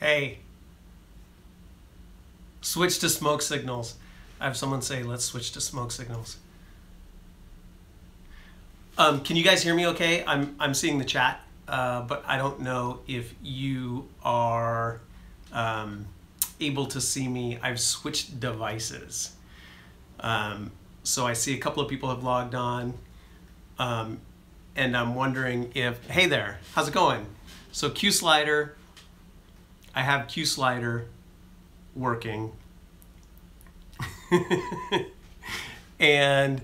Hey, switch to smoke signals. I have someone say, let's switch to smoke signals. Can you guys hear me okay? I'm seeing the chat, but I don't know if you are able to see me. I've switched devices. So I see a couple of people have logged on, and I'm wondering if, hey there, how's it going? So Q slider, I have Q slider working. And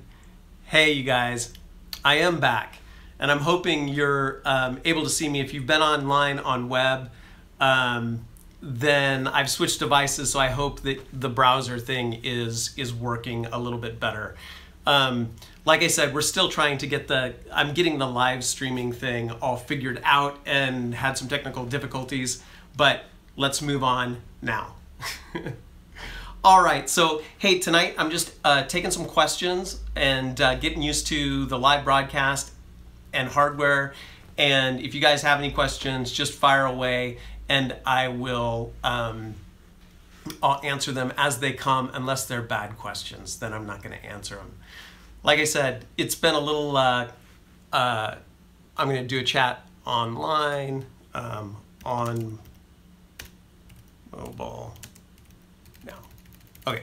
hey you guys, I am back, and I'm hoping you're able to see me. If you've been online on web, then I've switched devices, so I hope that the browser thing is working a little bit better. Like I said, we're still trying to get I'm getting the live streaming thing all figured out and had some technical difficulties, but let's move on now. All right, so hey, tonight I'm just taking some questions and getting used to the live broadcast and hardware. And if you guys have any questions, just fire away and I will I'll answer them as they come, unless they're bad questions, then I'm not gonna answer them. Like I said, it's been a little, I'm gonna do a chat online, on mobile now. Okay.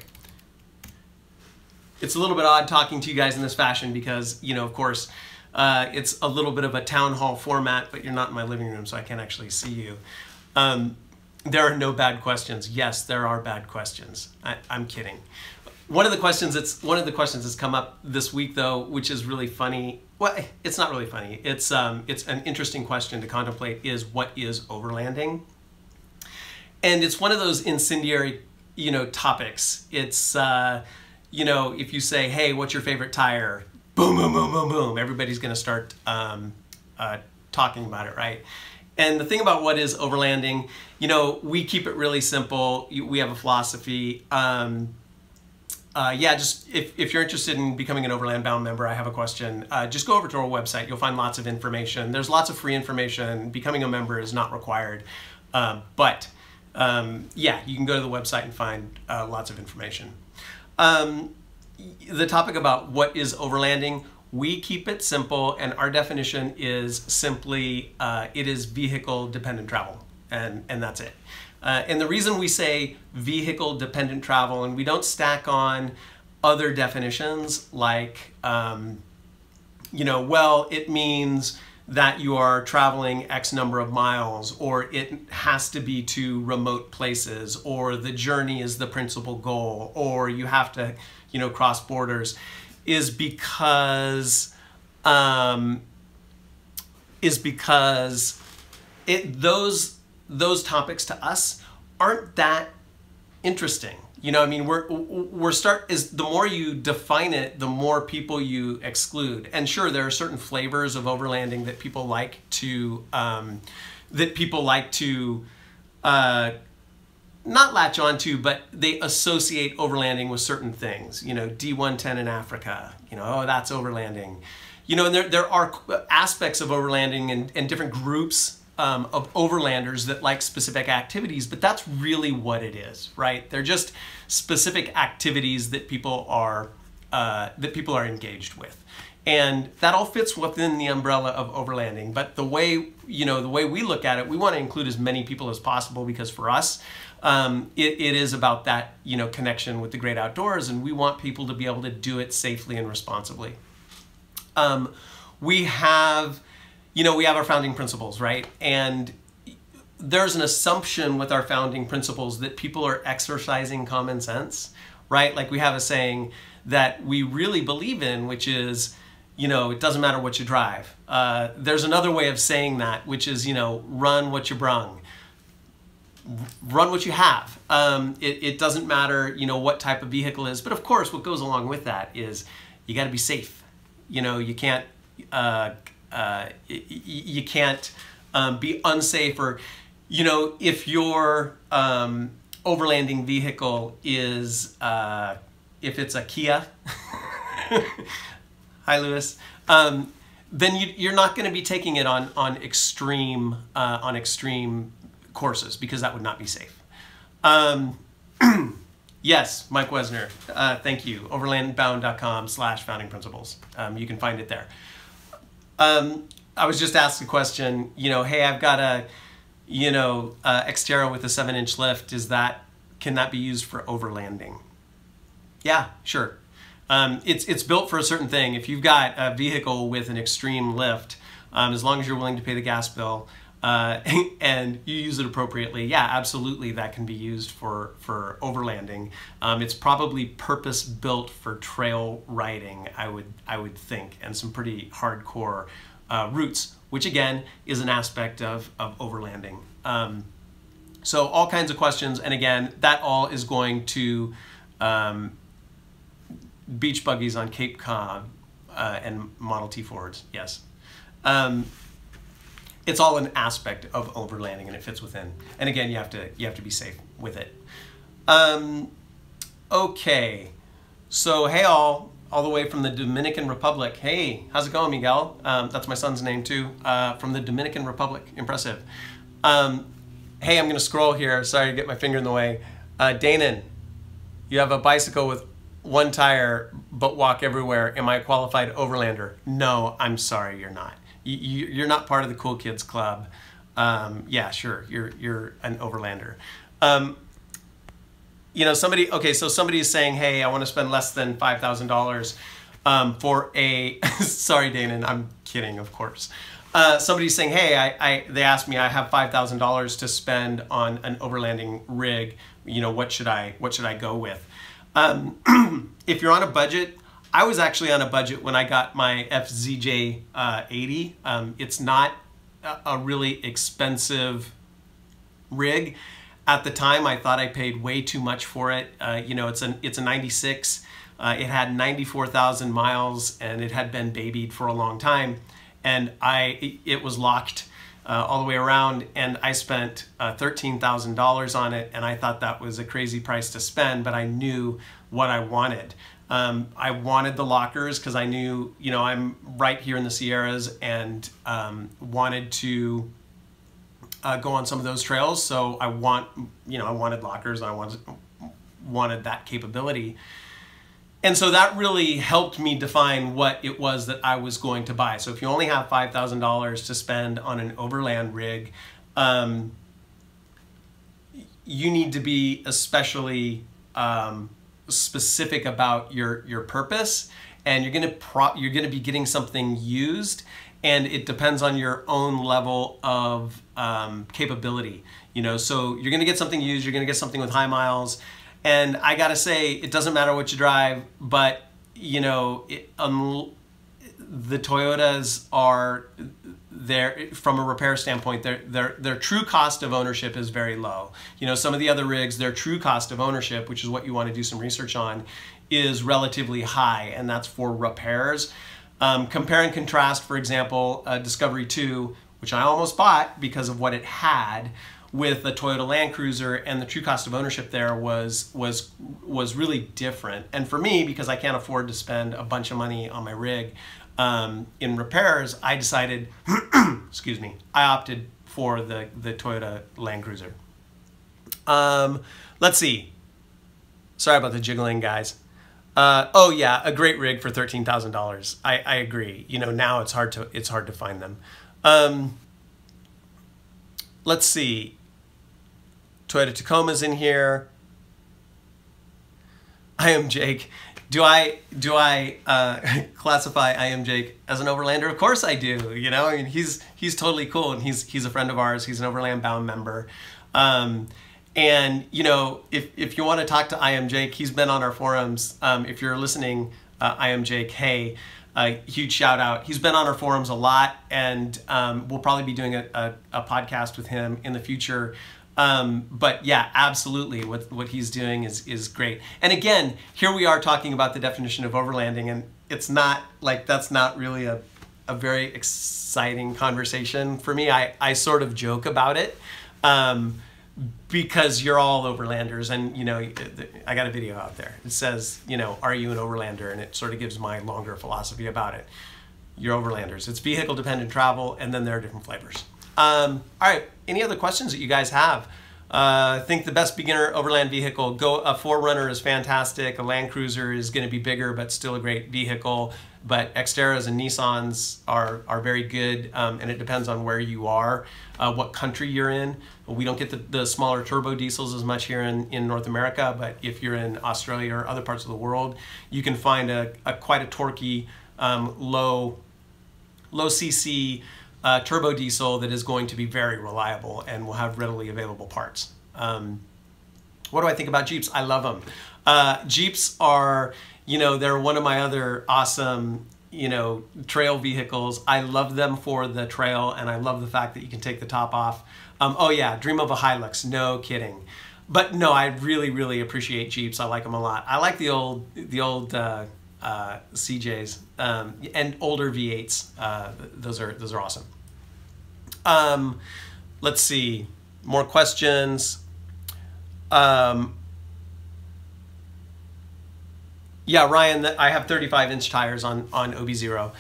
It's a little bit odd talking to you guys in this fashion because, you know, of course, it's a little bit of a town hall format, but you're not in my living room, so I can't actually see you. There are no bad questions. Yes, there are bad questions. I'm kidding. One of the questions that's come up this week, though, which is really funny. Well, it's not really funny. It's an interesting question to contemplate. Is what is overlanding? And it's one of those incendiary, you know, topics. It's you know, if you say, hey, what's your favorite tire? Boom, boom, boom, boom, boom. Everybody's going to start talking about it, right? And the thing about what is overlanding, you know, we keep it really simple. We have a philosophy. Yeah, just if you're interested in becoming an Overland Bound member, I have a question. Just go over to our website. You'll find lots of information. There's lots of free information. Becoming a member is not required. But yeah, you can go to the website and find lots of information. The topic about what is overlanding, we keep it simple, and our definition is simply it is vehicle dependent travel, and that's it. And the reason we say vehicle dependent travel, and we don't stack on other definitions like, you know, well, it means that you are traveling X number of miles, or it has to be to remote places, or the journey is the principal goal, or you have to, you know, cross borders, is because those topics to us aren't that interesting. You know, I mean, the more you define it, the more people you exclude. And sure, there are certain flavors of overlanding that people like to not latch onto, but they associate overlanding with certain things. You know, D110 in Africa. You know, oh, that's overlanding. You know, and there are aspects of overlanding and different groups of overlanders that like specific activities, but that's really what it is, right? They're just specific activities that people are engaged with, and that all fits within the umbrella of overlanding. But the way we look at it, we want to include as many people as possible, because for us, it is about that, you know, connection with the great outdoors, and we want people to be able to do it safely and responsibly. We have our founding principles, right? And there's an assumption with our founding principles that people are exercising common sense, right? Like we have a saying that we really believe in, which is, you know, it doesn't matter what you drive. There's another way of saying that, which is, you know, run what you brung. Run what you have. It doesn't matter, you know, what type of vehicle it is. But of course, what goes along with that is you got to be safe. You know, you can't be unsafe, or, you know, if your overlanding vehicle is, if it's a Kia, hi Lewis, then you're not going to be taking it on extreme courses because that would not be safe. Yes, Mike Wesner, thank you. Overlandbound.com/founding principles. You can find it there. I was just asked a question, hey, I've got a, Xterra with a 7-inch lift. Can that be used for overlanding? Yeah, sure. It's built for a certain thing. If you've got a vehicle with an extreme lift, as long as you're willing to pay the gas bill, and you use it appropriately, yeah, absolutely, that can be used for overlanding. It's probably purpose built for trail riding, I would think, and some pretty hardcore routes, which again is an aspect of overlanding. So all kinds of questions, and again, that all is going to beach buggies on Cape Cod and Model T Fords, yes. It's all an aspect of overlanding, and it fits within. And again, you have to be safe with it. Okay, so hey all the way from the Dominican Republic. Hey, how's it going, Miguel? That's my son's name too. From the Dominican Republic, impressive. Hey, I'm gonna scroll here. Sorry to get my finger in the way. Danon, you have a bicycle with one tire but walk everywhere. Am I a qualified overlander? No, I'm sorry, you're not. You're not part of the cool kids club. Yeah, sure, you're an overlander. Somebody is saying, hey, I want to spend less than $5,000 for a, sorry, Danon, I'm kidding, of course. Somebody's saying, hey, they asked me, I have $5,000 to spend on an overlanding rig. What should I go with? If you're on a budget, I was actually on a budget when I got my FZJ 80. It's not a really expensive rig. At the time, I thought I paid way too much for it. It's a 96. It had 94,000 miles, and it had been babied for a long time. And it was locked all the way around, and I spent $13,000 on it, and I thought that was a crazy price to spend, but I knew what I wanted. I wanted the lockers because I knew, I'm right here in the Sierras, and wanted to go on some of those trails. So I wanted lockers, and I wanted that capability. And so that really helped me define what it was that I was going to buy. So if you only have $5,000 to spend on an overland rig, you need to be especially specific about your purpose, and you're gonna be getting something used, and it depends on your own level of capability. So you're gonna get something used, you're gonna get something with high miles. And I gotta say, it doesn't matter what you drive, but the Toyotas are there from a repair standpoint. Their true cost of ownership is very low. Some of the other rigs, their true cost of ownership, which is what you want to do some research on, is relatively high, and that's for repairs. Compare and contrast, for example, Discovery 2, which I almost bought because of what it had, with the Toyota Land Cruiser, and the true cost of ownership there was really different. And for me, because I can't afford to spend a bunch of money on my rig in repairs, I decided, excuse me, I opted for the Toyota Land Cruiser. Let's see. Sorry about the jiggling, guys. Oh yeah, a great rig for $13,000. I agree. Now it's hard to find them. Let's see. Toyota Tacoma's in here. I am Jake. Do I classify I am Jake as an overlander? Of course I do. I mean, he's totally cool, and he's a friend of ours. He's an Overland Bound member. And if you want to talk to I am Jake, he's been on our forums. If you're listening, I am Jake. Hey. Huge shout out. He's been on our forums a lot, and we'll probably be doing a podcast with him in the future. But yeah, absolutely, what he's doing is great. And again, here we are talking about the definition of overlanding, and it's not like, that's not really a very exciting conversation for me. I sort of joke about it. Because you're all overlanders, and I got a video out there. It says, are you an overlander? And it sort of gives my longer philosophy about it. You're overlanders. It's vehicle dependent travel, and then there are different flavors. All right, any other questions that you guys have? I think the best beginner overland vehicle, a 4Runner is fantastic. A Land Cruiser is going to be bigger, but still a great vehicle. But Xteras and Nissans are very good, and it depends on where you are, what country you're in. We don't get the smaller turbo diesels as much here in North America, but if you're in Australia or other parts of the world, you can find quite a torquey, low cc turbo diesel that is going to be very reliable and will have readily available parts. What do I think about Jeeps? I love them. Jeeps are, they're one of my other awesome, trail vehicles. I love them for the trail, and I love the fact that you can take the top off. Oh yeah, dream of a HiLites, no kidding. But no, I really, really appreciate Jeeps. I like them a lot. I like the old CJs and older V8s. Those are awesome. Let's see, more questions. Yeah, Ryan, I have 35-inch tires on OB0.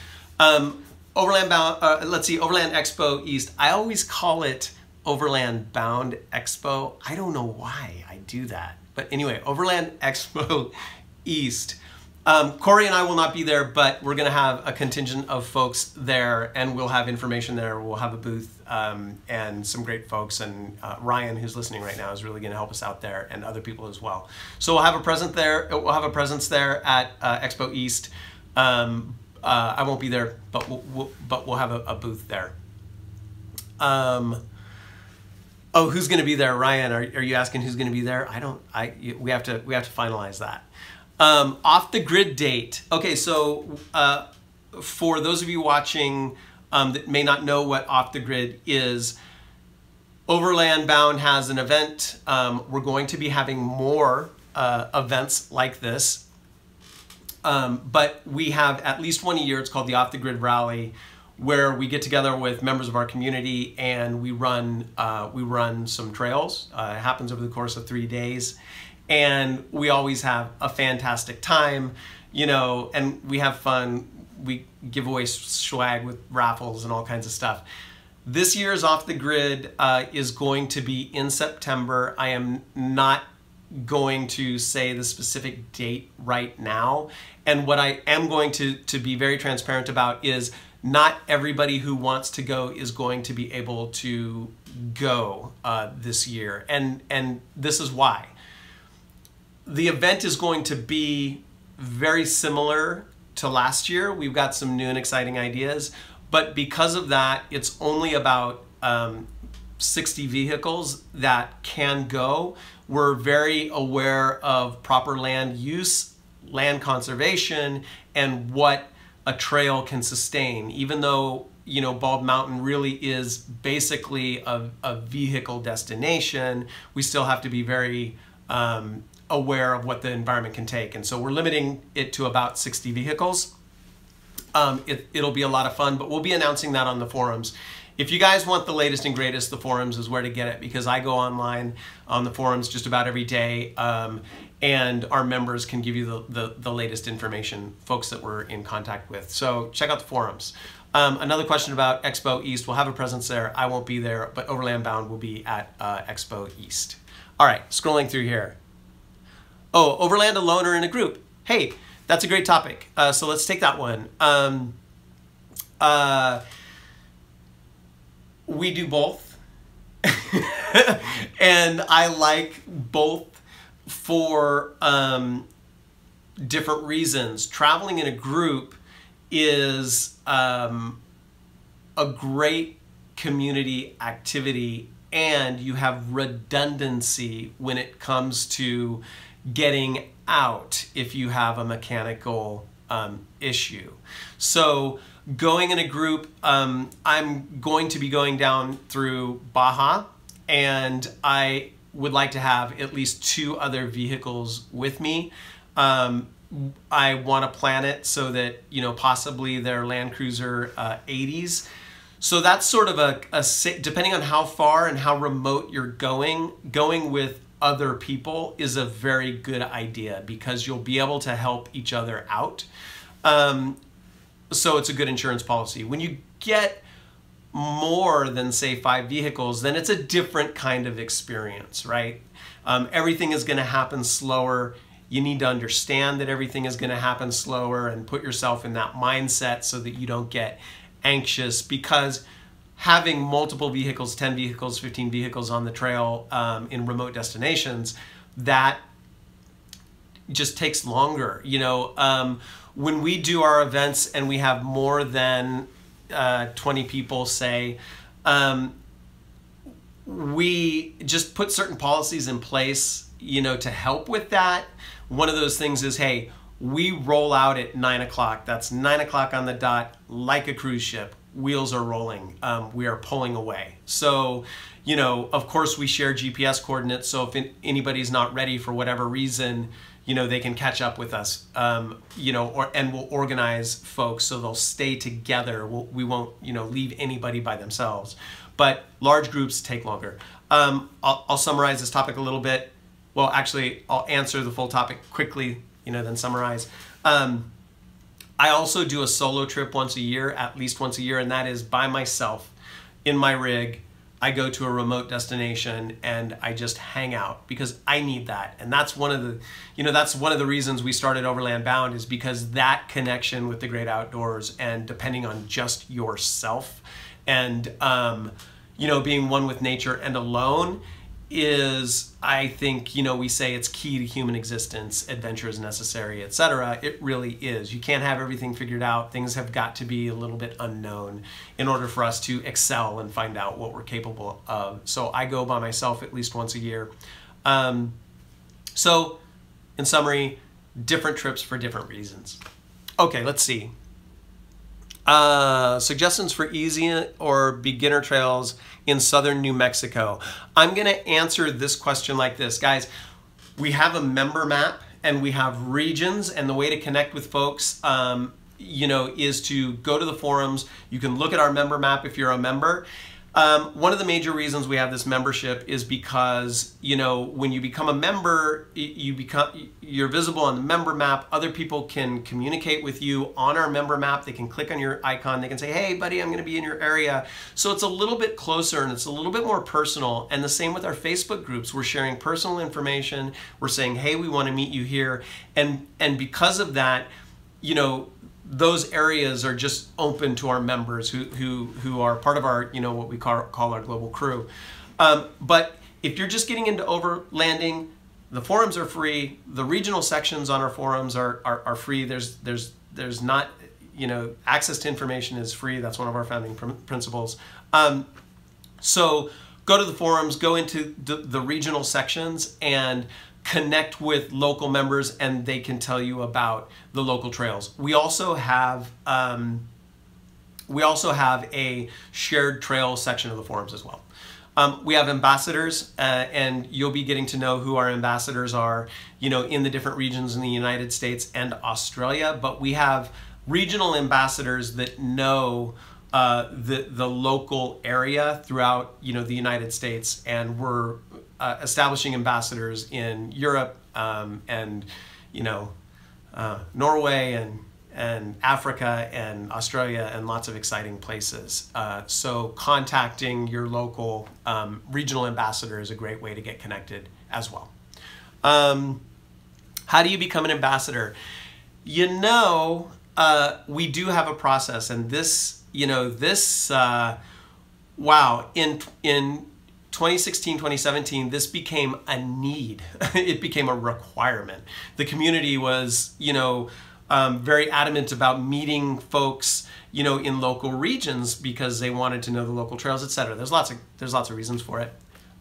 Overland bound. Let's see, Overland Expo East. I always call it Overland Bound Expo. I don't know why I do that, but anyway, Overland Expo East. Corey and I will not be there, but we're going to have a contingent of folks there, and we'll have information there. We'll have a booth and some great folks, and Ryan, who's listening right now, is really going to help us out there, and other people as well. So we'll have a presence there. We'll have a presence there at Expo East. I won't be there, but we'll have a booth there. Oh, who's going to be there, Ryan? Are you asking who's going to be there? We have to finalize that. Off the grid date. Okay, so for those of you watching that may not know what off the grid is, Overland Bound has an event. We're going to be having more events like this, but we have at least one a year. It's called the Off the Grid Rally, where we get together with members of our community and we run some trails. It happens over the course of 3 days. And we always have a fantastic time, and we have fun. We give away swag with raffles and all kinds of stuff. This year's Off the Grid is going to be in September. I am not going to say the specific date right now. And what I am going to be very transparent about is not everybody who wants to go is going to be able to go this year. And this is why. The event is going to be very similar to last year. We've got some new and exciting ideas, but because of that, it's only about 60 vehicles that can go. We're very aware of proper land use, land conservation, and what a trail can sustain. Even though, Bald Mountain really is basically a vehicle destination, we still have to be very aware of what the environment can take. And so we're limiting it to about 60 vehicles. It'll be a lot of fun, but we'll be announcing that on the forums. If you guys want the latest and greatest, the forums is where to get it, because I go online on the forums just about every day, and our members can give you the latest information, folks that we're in contact with. So check out the forums. Another question about Expo East. We'll have a presence there. I won't be there, but Overland Bound will be at Expo East. All right, scrolling through here. Oh, Overland alone or in a group? Hey, that's a great topic. So let's take that one. We do both. And I like both for different reasons. Traveling in a group is a great community activity, and you have redundancy when it comes to getting out if you have a mechanical issue. So going in a group, I'm going to be going down through Baja, and I would like to have at least 2 other vehicles with me. I want to plan it so that, possibly they're Land Cruiser 80s. So that's sort of depending on how far and how remote you're going with other people is a very good idea, because you'll be able to help each other out. So it's a good insurance policy. When you get more than say 5 vehicles, then it's a different kind of experience, right? Everything is going to happen slower. You need to understand that everything is going to happen slower and put yourself in that mindset so that you don't get anxious, because having multiple vehicles, 10 vehicles, 15 vehicles on the trail in remote destinations, that just takes longer. You know, when we do our events and we have more than 20 people, say, we just put certain policies in place, you know, to help with that. One of those things is, hey, we roll out at 9 o'clock. That's 9 o'clock on the dot, like a cruise ship. Wheels are rolling. We are pulling away. So, you know, of course we share GPS coordinates. So if anybody's not ready for whatever reason, you know, they can catch up with us, you know, and we'll organize folks so they'll stay together. We won't, you know, leave anybody by themselves. But large groups take longer. I'll summarize this topic a little bit. Well, actually, I'll answer the full topic quickly, you know, then summarize. I also do a solo trip once a year, at least once a year, and that is by myself in my rig. I go to a remote destination and I just hang out because I need that. And that's one of the, you know, that's one of the reasons we started Overland Bound, is because that connection with the great outdoors and depending on just yourself and, you know, being one with nature and alone is, I think, you know, we say it's key to human existence, adventure is necessary, etc. It really is. You can't have everything figured out. Things have got to be a little bit unknown in order for us to excel and find out what we're capable of. So I go by myself at least once a year. So in summary, different trips for different reasons. Okay, let's see. Suggestions for easy or beginner trails in southern New Mexico. I'm going to answer this question like this, guys. We have a member map and we have regions, and the way to connect with folks, you know, is to go to the forums. You can look at our member map if you're a member. One of the major reasons we have this membership is because, you know, when you become a member, you're visible on the member map. Other people can communicate with you on our member map. They can click on your icon. They can say, hey, buddy, I'm going to be in your area. So it's a little bit closer and it's a little bit more personal. And the same with our Facebook groups. We're sharing personal information. We're saying, hey, we want to meet you here. And because of that, you know, those areas are just open to our members who are part of our, you know, what we call our global crew. But if you're just getting into overlanding, the forums are free. The regional sections on our forums are free. There's not, you know, access to information is free. That's one of our founding principles. So go to the forums, go into the regional sections and connect with local members, and they can tell you about the local trails. We also have a shared trail section of the forums as well. We have ambassadors, and you'll be getting to know who our ambassadors are, you know, in the different regions in the United States and Australia. But we have regional ambassadors that know the local area throughout, you know, the United States, and we're establishing ambassadors in Europe and, you know, Norway and Africa and Australia and lots of exciting places. So contacting your local regional ambassador is a great way to get connected as well. How do you become an ambassador? You know, we do have a process, and this, you know, this, wow, in 2016, 2017, this became a need. It became a requirement. The community was, you know, very adamant about meeting folks, you know, in local regions because they wanted to know the local trails, etc. There's lots of reasons for it.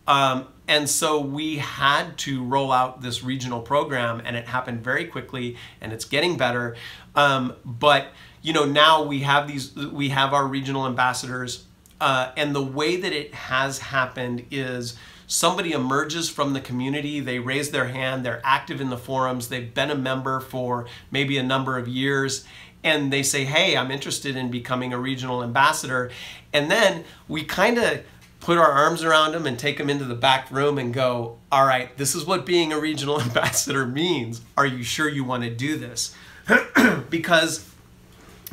And so we had to roll out this regional program, and it happened very quickly, and it's getting better. But you know, now we have our regional ambassadors. And the way that it has happened is somebody emerges from the community, they raise their hand, they're active in the forums, they've been a member for maybe a number of years, and they say, hey, I'm interested in becoming a regional ambassador. And then we kind of put our arms around them and take them into the back room and go, all right, this is what being a regional ambassador means. Are you sure you want to do this? Because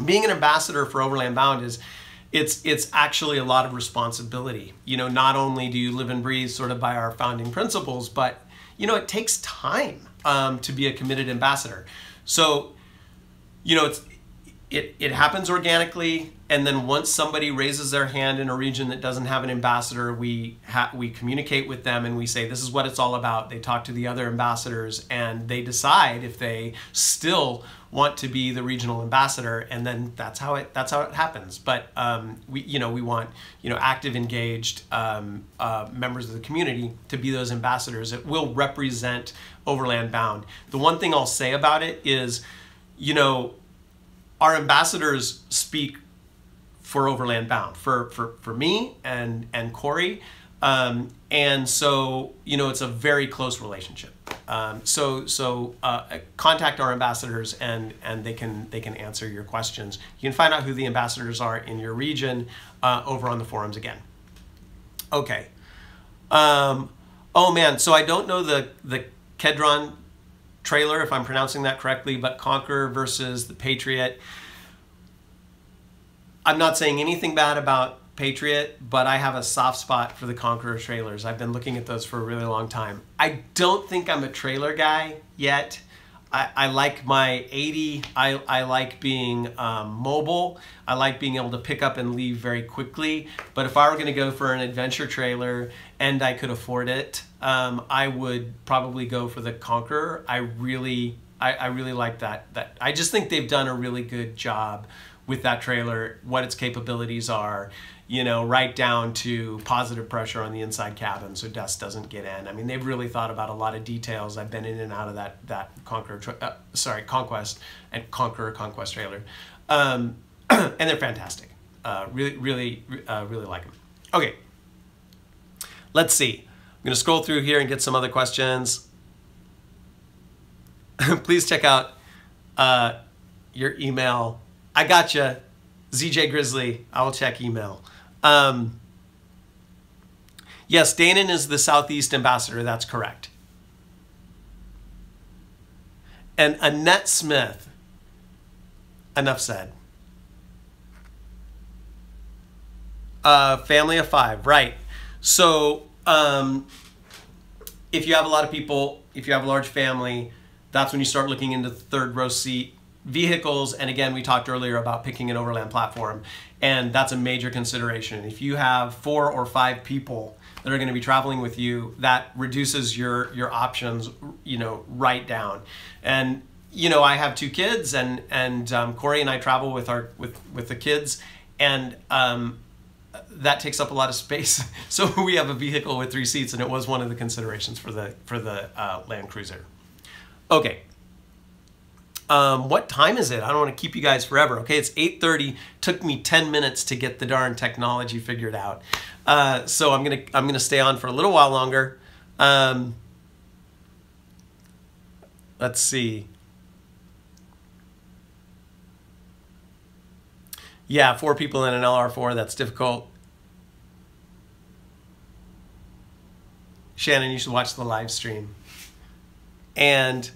being an ambassador for Overland Bound is, it's actually a lot of responsibility. You know, not only do you live and breathe sort of by our founding principles, but you know, it takes time to be a committed ambassador. So, you know, it happens organically, and then once somebody raises their hand in a region that doesn't have an ambassador, we communicate with them and we say, this is what it's all about. They talk to the other ambassadors and they decide if they still want to be the regional ambassador, and then that's how it happens. But we want, you know, active, engaged members of the community to be those ambassadors that will represent Overland Bound. The one thing I'll say about it is, you know, our ambassadors speak for Overland Bound, for me and Corey, and so, you know, it's a very close relationship. So contact our ambassadors and they can answer your questions. You can find out who the ambassadors are in your region over on the forums again. Okay. Oh man, so I don't know the Kedron trailer, if I'm pronouncing that correctly, but Conqueror versus the Patriot. I'm not saying anything bad about Patriot, but I have a soft spot for the Conqueror trailers. I've been looking at those for a really long time. I don't think I'm a trailer guy yet. I like my 80. I like being mobile. I like being able to pick up and leave very quickly. But if I were going to go for an adventure trailer and I could afford it, I would probably go for the Conqueror. I really like that. I just think they've done a really good job with that trailer, what its capabilities are, you know, right down to positive pressure on the inside cabin so dust doesn't get in. I mean, they've really thought about a lot of details. I've been in and out of that Conquest and Conquest trailer, and they're fantastic. Really like them. Okay, let's see. I'm gonna scroll through here and get some other questions. Please check out your email. I gotcha, ZJ Grizzly. I will check email. Yes, Danon is the Southeast ambassador. That's correct. And Annette Smith. Enough said. Family of 5, right? So if you have a lot of people, if you have a large family, that's when you start looking into the third row seat vehicles. And again, we talked earlier about picking an overland platform, and that's a major consideration. If you have 4 or 5 people that are going to be traveling with you, that reduces your options, you know, right down. And you know, I have 2 kids, and Corey and I travel with the kids, and that takes up a lot of space. So we have a vehicle with 3 seats, and it was one of the considerations for the Land Cruiser. Okay. What time is it? I don't want to keep you guys forever. Okay, it's 8:30. Took me 10 minutes to get the darn technology figured out. So I'm gonna stay on for a little while longer. Let's see. Yeah, 4 people in an LR4. That's difficult. Shannon, you should watch the live stream. And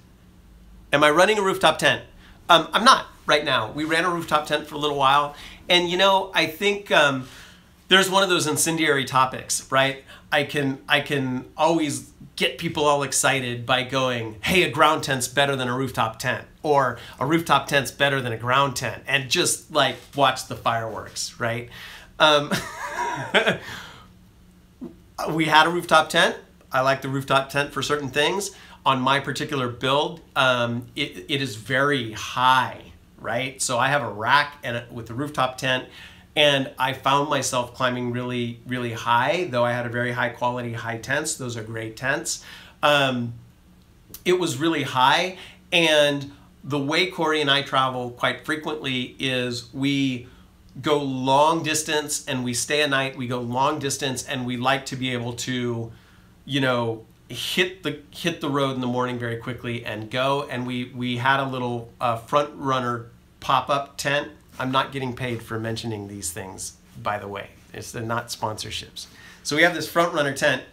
am I running a rooftop tent? I'm not right now. We ran a rooftop tent for a little while. And you know, I think there's one of those incendiary topics, right? I can always get people all excited by going, hey, a ground tent's better than a rooftop tent, or a rooftop tent's better than a ground tent, and just like watch the fireworks, right? We had a rooftop tent. I like the rooftop tent for certain things. On my particular build, it is very high, right? So I have a rack with the rooftop tent, and I found myself climbing really, really high, though I had a very high quality high tents. Those are great tents. It was really high, and the way Corey and I travel quite frequently is we go long distance and we stay a night. We go long distance, and we like to be able to, you know, hit the road in the morning very quickly and go. And we had a little front runner pop-up tent. I'm not getting paid for mentioning these things, by the way. They're not sponsorships. So we have this front runner tent,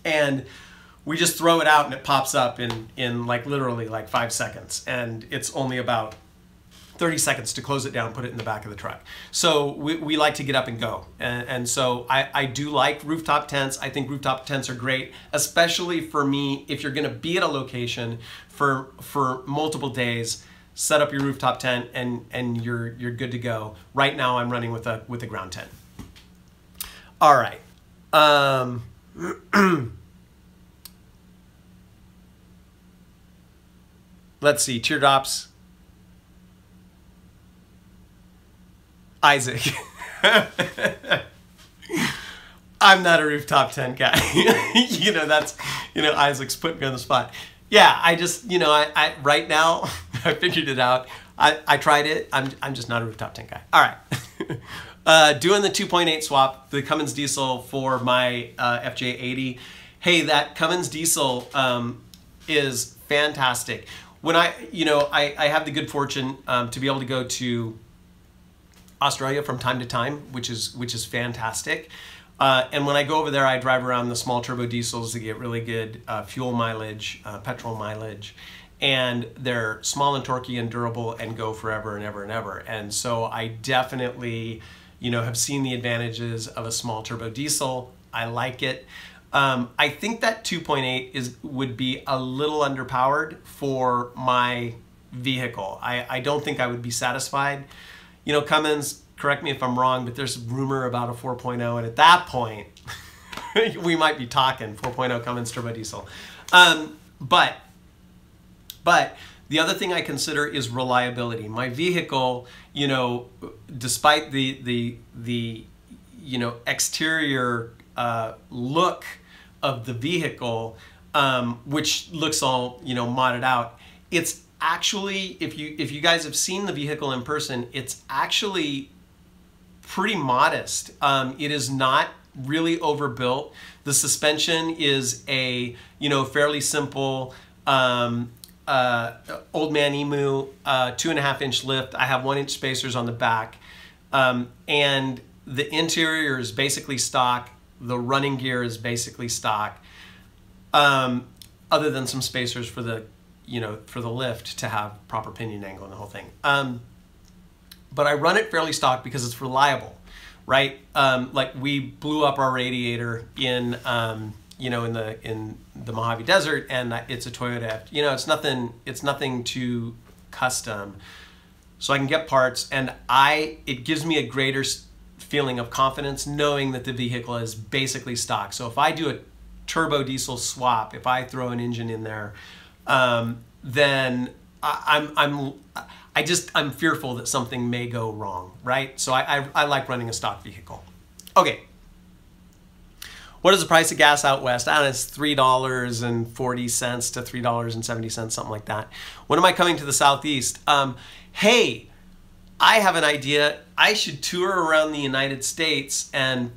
and we just throw it out and it pops up in like literally like 5 seconds, and it's only about 30 seconds to close it down, put it in the back of the truck. So we like to get up and go. And so I do like rooftop tents. I think rooftop tents are great, especially for me, if you're gonna be at a location for multiple days, set up your rooftop tent and you're good to go. Right now I'm running with a ground tent. All right. Let's see, teardrops. Isaac. I'm not a rooftop tent guy. That's, Isaac's putting me on the spot. Yeah, I just, I right now, I figured it out. I tried it. I'm just not a rooftop tent guy. All right. Doing the 2.8 swap, the Cummins diesel for my FJ80. Hey, that Cummins diesel is fantastic. When I have the good fortune to be able to go to Australia from time to time, which is fantastic. And when I go over there, I drive around the small turbo diesels to get really good fuel mileage, petrol mileage, and they're small and torquey and durable and go forever and ever and ever. And so I definitely, have seen the advantages of a small turbo diesel. I like it. I think that 2.8 would be a little underpowered for my vehicle. I don't think I would be satisfied. Cummins, correct me if I'm wrong, but there's rumor about a 4.0, and at that point, we might be talking 4.0 Cummins turbo diesel. But the other thing I consider is reliability. My vehicle, despite the exterior look of the vehicle, which looks all modded out, it's actually, if you guys have seen the vehicle in person, it's actually pretty modest. It is not really overbuilt. The suspension is a fairly simple old man emu 2.5-inch lift. I have 1-inch spacers on the back, and the interior is basically stock. The running gear is basically stock, other than some spacers for the for the lift to have proper pinion angle and the whole thing. But I run it fairly stock because it's reliable, right? Like we blew up our radiator in in the Mojave Desert, and it's a Toyota F. It's nothing too custom, so I can get parts, and it gives me a greater feeling of confidence knowing that the vehicle is basically stock. So if I do a turbo diesel swap, if I throw an engine in there, then I'm fearful that something may go wrong, right? So I like running a stock vehicle. Okay. What is the price of gas out west? I don't know, it's $3.40 to $3.70, something like that. When am I coming to the southeast? Hey, I have an idea. I should tour around the United States and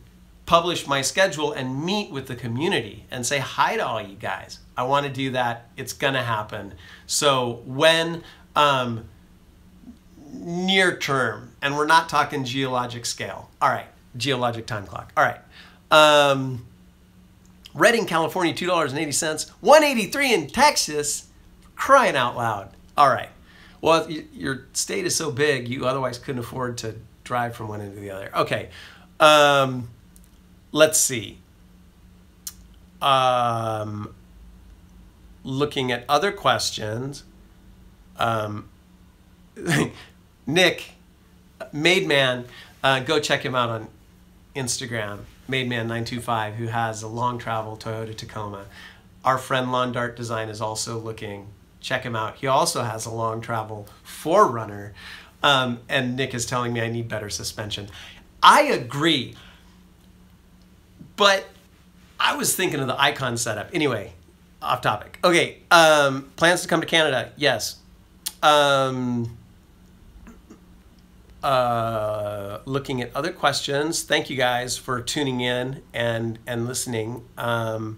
publish my schedule and meet with the community and say hi to all you guys. I want to do that. It's gonna happen. So when, near term, and we're not talking geologic scale. All right, geologic time clock. All right. Redding, California, $2.80. $1.83 in Texas. Crying out loud. All right. Well, your state is so big, you otherwise couldn't afford to drive from one end to the other. Okay. Let's see. Looking at other questions. Nick, Mademan, go check him out on Instagram. Mademan925, who has a long travel Toyota Tacoma. Our friend Lawn Dart Design is also looking. Check him out. He also has a long travel 4Runner. And Nick is telling me I need better suspension. I agree. But I was thinking of the Icon setup. Anyway, off topic. Okay, plans to come to Canada? Yes. Looking at other questions. Thank you guys for tuning in and listening. I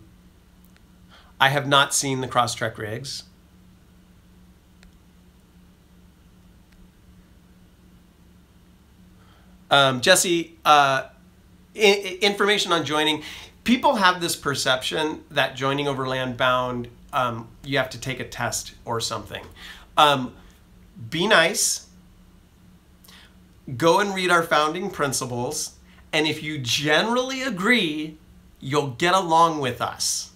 have not seen the Crosstrek rigs. Jesse, information on joining. People have this perception that joining Overland Bound, you have to take a test or something. Be nice. go and read our founding principles, and if you generally agree, you'll get along with us.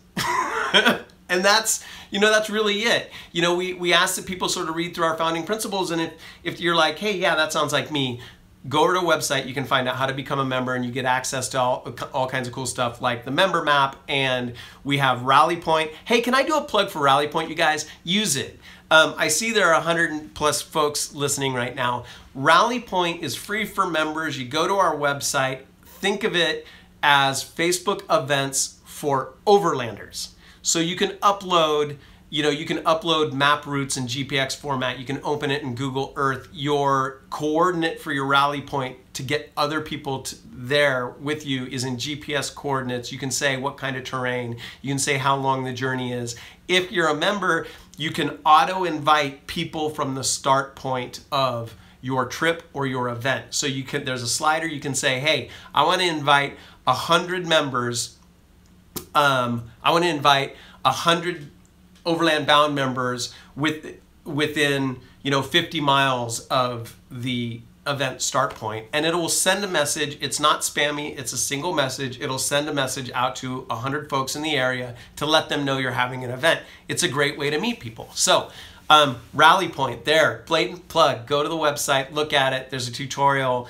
And that's, you know, that's really it. You know, we ask that people sort of read through our founding principles, and if you're like, hey, yeah, that sounds like me, go over to a website, you can find out how to become a member, and you get access to all kinds of cool stuff like the member map, and we have Rally Point. Hey, can I do a plug for Rally Point, you guys? Use it. I see there are 100+ folks listening right now. Rally Point is free for members. You go to our website, think of it as Facebook events for overlanders. So you can upload, you know, you can upload map routes in GPX format. You can open it in Google Earth. Your coordinate for your rally point to get other people there with you is in GPS coordinates. You can say what kind of terrain. You can say how long the journey is. If you're a member, you can auto-invite people from the start point of your trip or your event. So you can, there's a slider, you can say, hey, I want to invite 100 members. I want to invite 100 overland bound members within, you know, 50 miles of the event start point, and it will send a message. It's not spammy, it's a single message. It'll send a message out to 100 folks in the area to let them know you're having an event. It's a great way to meet people. So Rally Point, there, blatant plug. Go to the website, look at it. There's a tutorial.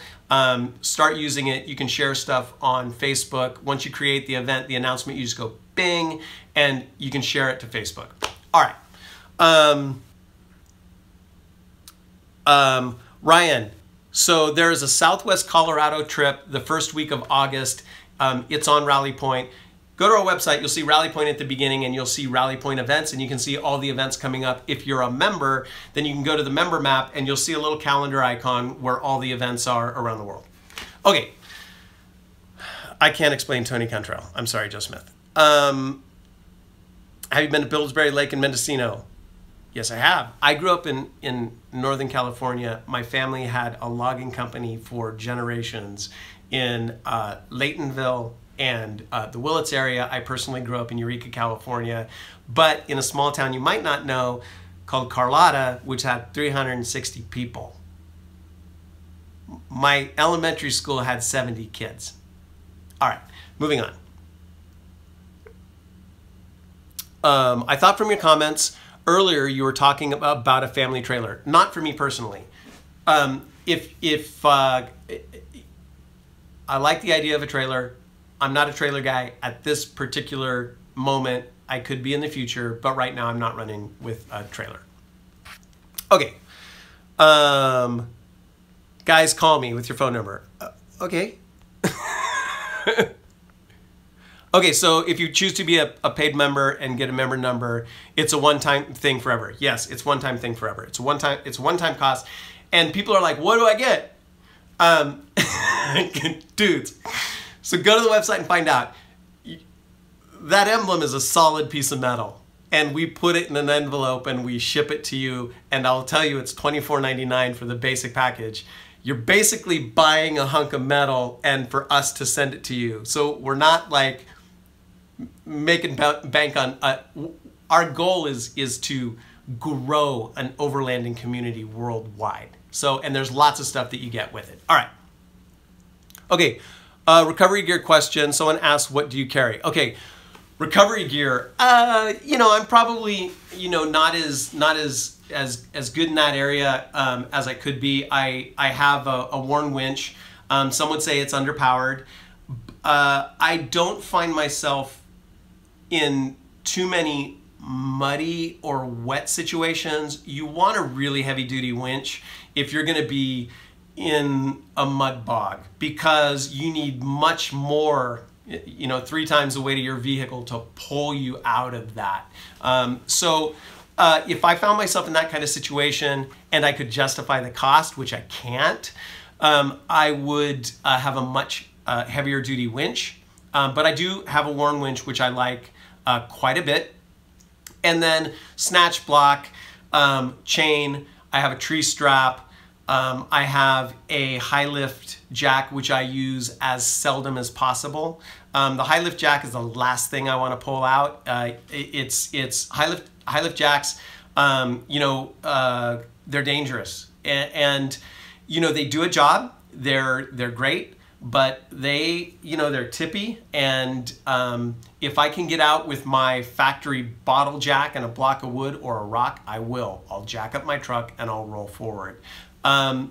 Start using it. You can share stuff on Facebook. Once you create the event, the announcement, you just go bing, and you can share it to Facebook. All right. Ryan, so there is a Southwest Colorado trip the first week of August. It's on Rally Point. Go to our website, you'll see Rally Point at the beginning, and you'll see Rally Point events, and you can see all the events coming up. If you're a member, then you can go to the member map, and you'll see a little calendar icon where all the events are around the world. Okay, I can't explain Tony Cantrell. I'm sorry, Joe Smith. Have you been to Pillsbury Lake in Mendocino? Yes, I have. I grew up in Northern California. My family had a logging company for generations in Laytonville and the Willits area. I personally grew up in Eureka, California, but in a small town you might not know called Carlotta, which had 360 people. My elementary school had 70 kids. All right, moving on. I thought from your comments earlier you were talking about a family trailer. Not for me personally. I like the idea of a trailer. I'm not a trailer guy at this particular moment. I could be in the future, but right now I'm not running with a trailer. Okay. Guys, call me with your phone number. Okay. Okay, so if you choose to be a paid member and get a member number, it's a one-time thing forever. Yes, it's one-time thing forever. It's a one-time cost. And people are like, what do I get? Dudes, so go to the website and find out. That emblem is a solid piece of metal. And we put it in an envelope and we ship it to you. And I'll tell you it's $24.99 for the basic package. You're basically buying a hunk of metal and for us to send it to you. So we're not like making bank on, our goal is to grow an overlanding community worldwide. So, and there's lots of stuff that you get with it. All right. Okay, recovery gear question. Someone asked, what do you carry? Okay, recovery gear. You know, I'm probably, you know, not as good in that area as I could be. I have a worn winch. Some would say it's underpowered. I don't find myself in too many muddy or wet situations. You want a really heavy duty winch if you're going to be in a mud bog, because you need much more, you know, 3 times the weight of your vehicle to pull you out of that. If I found myself in that kind of situation and I could justify the cost, which I can't, I would have a much heavier duty winch. But I do have a worn winch, which I like quite a bit. And then snatch block, chain, I have a tree strap, I have a high lift jack, which I use as seldom as possible. The high lift jack is the last thing I want to pull out. It's high lift jacks, you know, they're dangerous. And you know, they do a job. They're great, but they, you know, they're tippy. And if I can get out with my factory bottle jack and a block of wood or a rock, I will. I'll jack up my truck and I'll roll forward. I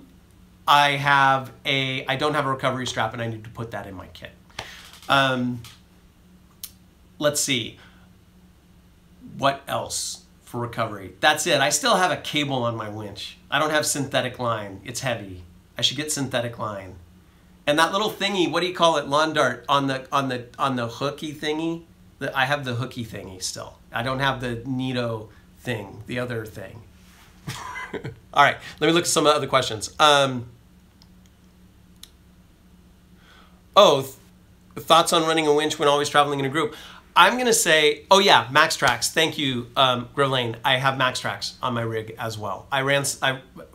don't have a recovery strap, and I need to put that in my kit. Let's see. What else for recovery? That's it. I still have a cable on my winch. I don't have synthetic line. It's heavy. I should get synthetic line. And that little thingy, what do you call it? Lawn dart on the hooky thingy. I have the hooky thingy still. I don't have the Nito thing, the other thing. All right, let me look at some other questions. Thoughts on running a winch when always traveling in a group? I'm gonna say, oh yeah, MaxTrax. Thank you, Gravlane. I have MaxTrax on my rig as well. I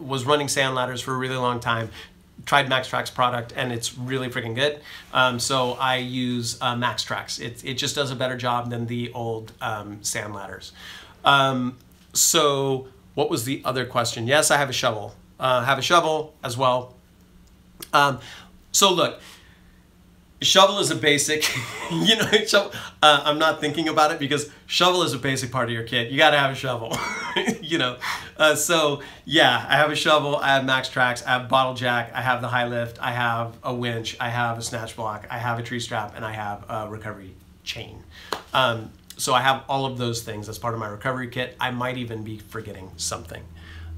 was running sand ladders for a really long time. Tried MaxTrax product, and it's really freaking good. So I use MaxTrax. It just does a better job than the old sand ladders. So what was the other question? Yes, I have a shovel. Have a shovel as well. So look. Shovel is a basic, you know, I'm not thinking about it because shovel is a basic part of your kit. You got to have a shovel, you know. So yeah, I have a shovel, I have MaxTrax, I have bottle jack, I have the high lift, I have a winch, I have a snatch block, I have a tree strap, and I have a recovery chain. So I have all of those things as part of my recovery kit. I might even be forgetting something.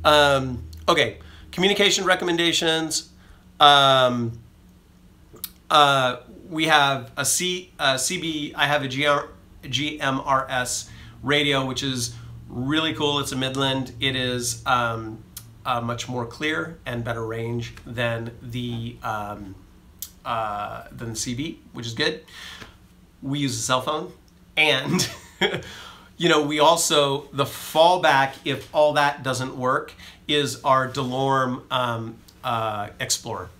Okay, communication recommendations. We have a CB, I have a GMRS radio, which is really cool. It's a Midland. It is much more clear and better range than the CB, which is good. We use a cell phone, and you know, we also, the fallback if all that doesn't work is our DeLorme Explorer.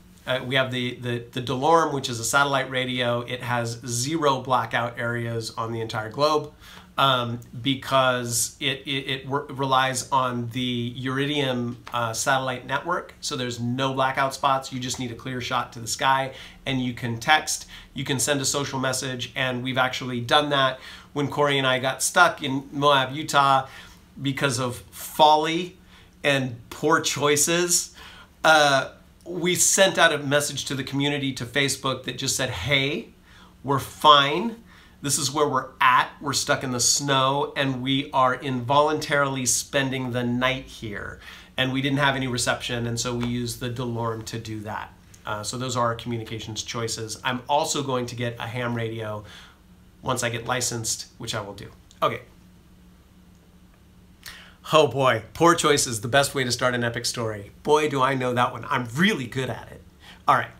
We have the DeLorme, which is a satellite radio. It has 0 blackout areas on the entire globe because it relies on the Iridium satellite network. So there's no blackout spots. You just need a clear shot to the sky, and you can text, you can send a social message, and we've actually done that when Corey and I got stuck in Moab, Utah because of folly and poor choices. We sent out a message to the community to Facebook that just said, hey, we're fine. This is where we're at. We're stuck in the snow, and we are involuntarily spending the night here. And we didn't have any reception, and so we used the DeLorme to do that. So those are our communications choices. I'm also going to get a ham radio once I get licensed, which I will do. Okay. Oh boy, poor choices, the best way to start an epic story. Boy, do I know that one. I'm really good at it. All right.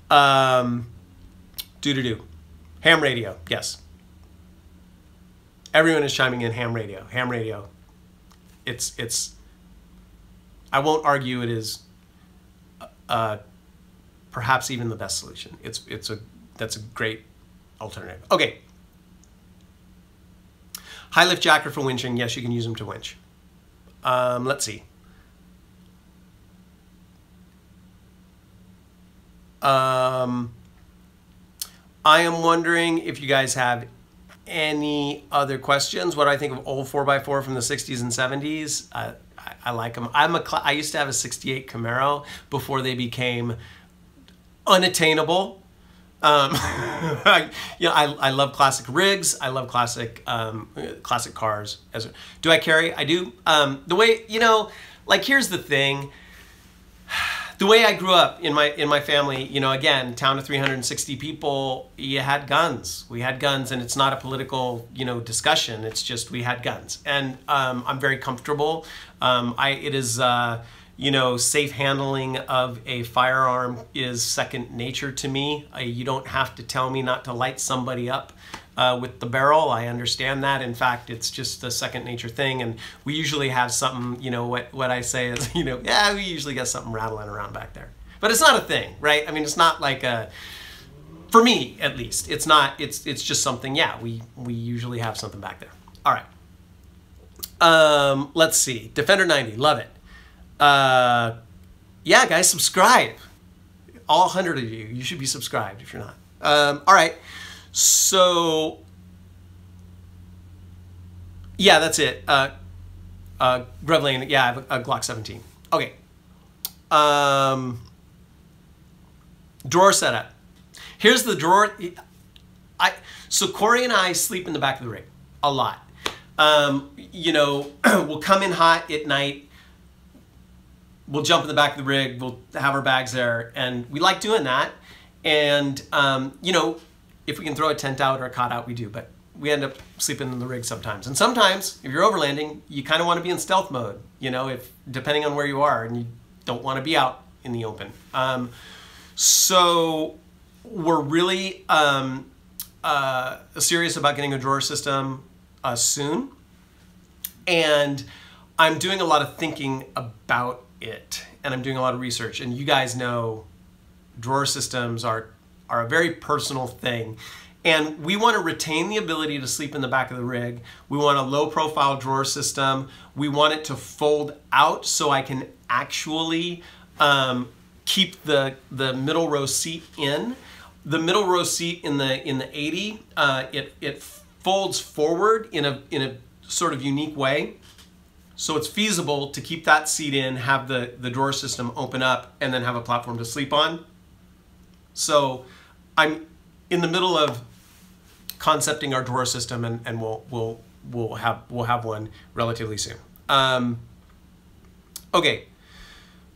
Ham radio, yes. Everyone is chiming in ham radio. Ham radio. It's. I won't argue it is perhaps even the best solution. That's a great alternative. Okay. High lift jacker for winching. Yes, you can use them to winch. Let's see. I am wondering if you guys have any other questions. What do I think of old 4x4 from the 60s and 70s? I like them. I used to have a 68 Camaro before they became unattainable. I love classic rigs. I love classic cars. Do I carry? I do. The way, you know, like, here's the thing. The way I grew up in my family, you know, again, town of 360 people, you had guns. We had guns, and it's not a political, you know, discussion. It's just we had guns, and I'm very comfortable. It is. You know, safe handling of a firearm is second nature to me. You don't have to tell me not to light somebody up with the barrel. I understand that. In fact, it's just a second nature thing. And we usually have something, you know, what I say is, you know, yeah, we usually got something rattling around back there. But it's not a thing, right? I mean, it's not like a, for me at least, it's not, it's just something, yeah, we usually have something back there. All right. Let's see. Defender 90, love it. Yeah, guys, subscribe. All 100 of you, you should be subscribed if you're not. All right, so yeah, that's it. Grevlane, yeah, I have a Glock 17. Okay. Drawer setup. Here's the drawer. So Corey and I sleep in the back of the rig a lot. You know, we'll come in hot at night. We'll jump in the back of the rig. We'll have our bags there, and we like doing that. And you know, if we can throw a tent out or a cot out, we do. But we end up sleeping in the rig sometimes. And sometimes, if you're overlanding, you kind of want to be in stealth mode. You know, if depending on where you are, and you don't want to be out in the open. So we're really serious about getting a drawer system soon, and I'm doing a lot of thinking about it, and I'm doing a lot of research. And you guys know drawer systems are a very personal thing, and we want to retain the ability to sleep in the back of the rig. We want a low profile drawer system. We want it to fold out so I can actually keep the middle row seat in. The middle row seat in the 80, it folds forward in a sort of unique way. So it's feasible to keep that seat in, have the drawer system open up, and then have a platform to sleep on. So I'm in the middle of concepting our drawer system, and we'll have one relatively soon. Okay,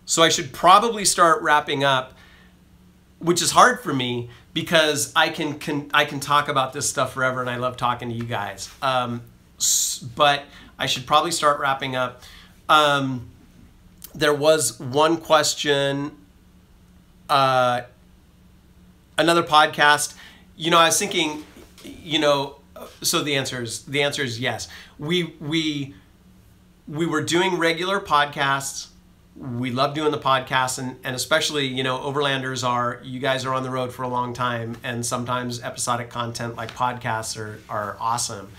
so I should probably start wrapping up, which is hard for me because I can talk about this stuff forever, and I love talking to you guys. But I should probably start wrapping up. There was one question, another podcast. You know, I was thinking, you know, so the answer is yes. We were doing regular podcasts. We love doing the podcasts, and especially, you know, overlanders you guys are on the road for a long time, and sometimes episodic content like podcasts are awesome.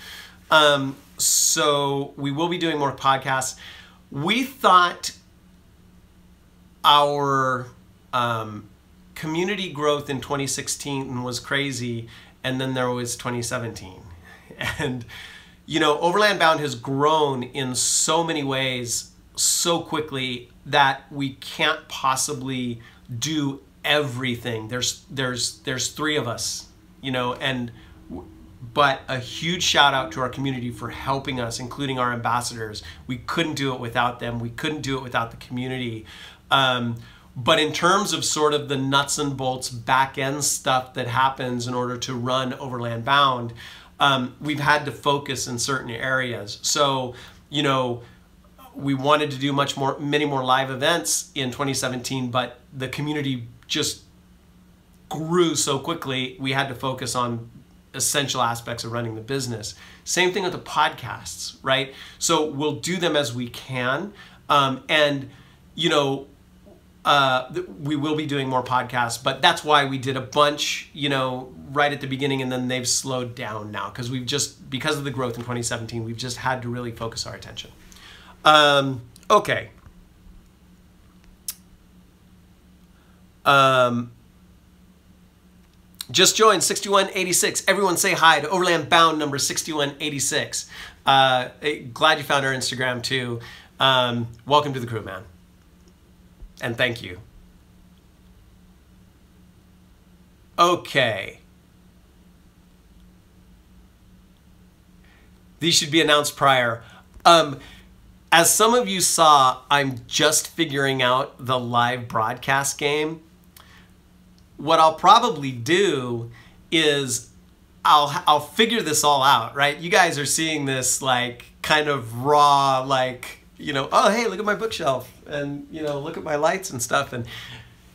So we will be doing more podcasts. We thought our community growth in 2016 was crazy, and then there was 2017. And, you know, Overland Bound has grown in so many ways so quickly that we can't possibly do everything. There's three of us, you know, but a huge shout out to our community for helping us, including our ambassadors. We couldn't do it without them. We couldn't do it without the community. But in terms of sort of the nuts and bolts back end stuff that happens in order to run Overland Bound, we've had to focus in certain areas. So, you know, we wanted to do many more live events in 2017, but the community just grew so quickly, we had to focus on essential aspects of running the business. Same thing with the podcasts, right? So we'll do them as we can. And, you know, we will be doing more podcasts, but that's why we did a bunch, you know, right at the beginning, and then they've slowed down now because because of the growth in 2017, we've just had to really focus our attention. Okay. Just joined 6186. Everyone say hi to Overland Bound number 6186. Glad you found our Instagram too. Welcome to the crew, man. And thank you. Okay. These should be announced prior. As some of you saw, I'm just figuring out the live broadcast game. What I'll probably do is I'll figure this all out, right? You guys are seeing this like kind of raw, like, you know, oh, hey, look at my bookshelf, and, you know, look at my lights and stuff. And,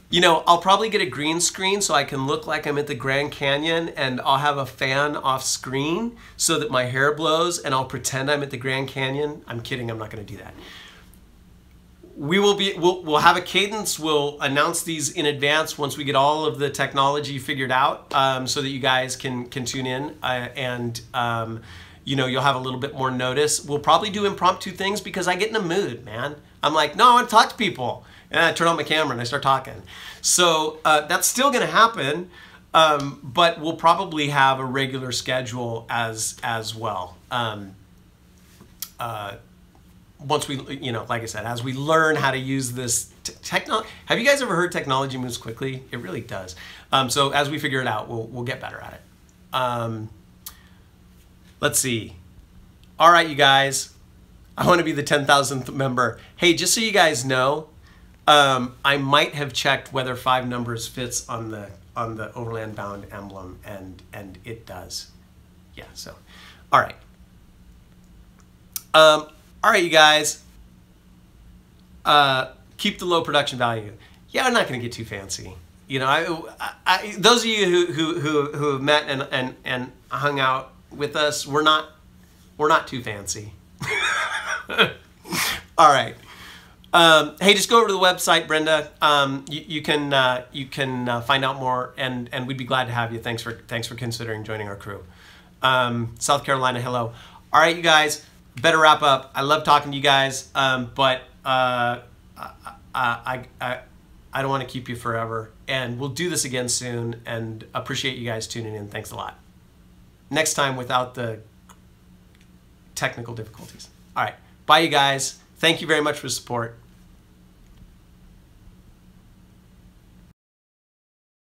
you know, I'll probably get a green screen so I can look like I'm at the Grand Canyon, and I'll have a fan off screen so that my hair blows, and I'll pretend I'm at the Grand Canyon. I'm kidding, I'm not gonna do that. We'll have a cadence. We'll announce these in advance once we get all of the technology figured out, so that you guys can tune in, and you know, you'll have a little bit more notice. We'll probably do impromptu things because I get in a mood, man. I'm like, no, I want to talk to people. And I turn on my camera and I start talking. So that's still going to happen, but we'll probably have a regular schedule as well. Once we, you know, like I said, as we learn how to use this technology. Have you guys ever heard technology moves quickly? It really does. So as we figure it out, we'll get better at it. Let's see. All right, you guys. I want to be the 10,000th member. Hey, just so you guys know, I might have checked whether 5 numbers fits on the Overland bound emblem, and it does. Yeah. So, all right. All right, you guys. Keep the low production value. Yeah, I'm not going to get too fancy. You know, those of you who have met and hung out with us, we're not too fancy. All right. Hey, just go over to the website, Brenda. You can find out more, and we'd be glad to have you. Thanks for considering joining our crew. South Carolina, hello. All right, you guys. Better wrap up. I love talking to you guys, but I don't want to keep you forever. And we'll do this again soon, and appreciate you guys tuning in. Thanks a lot. Next time without the technical difficulties. All right. Bye, you guys. Thank you very much for the support.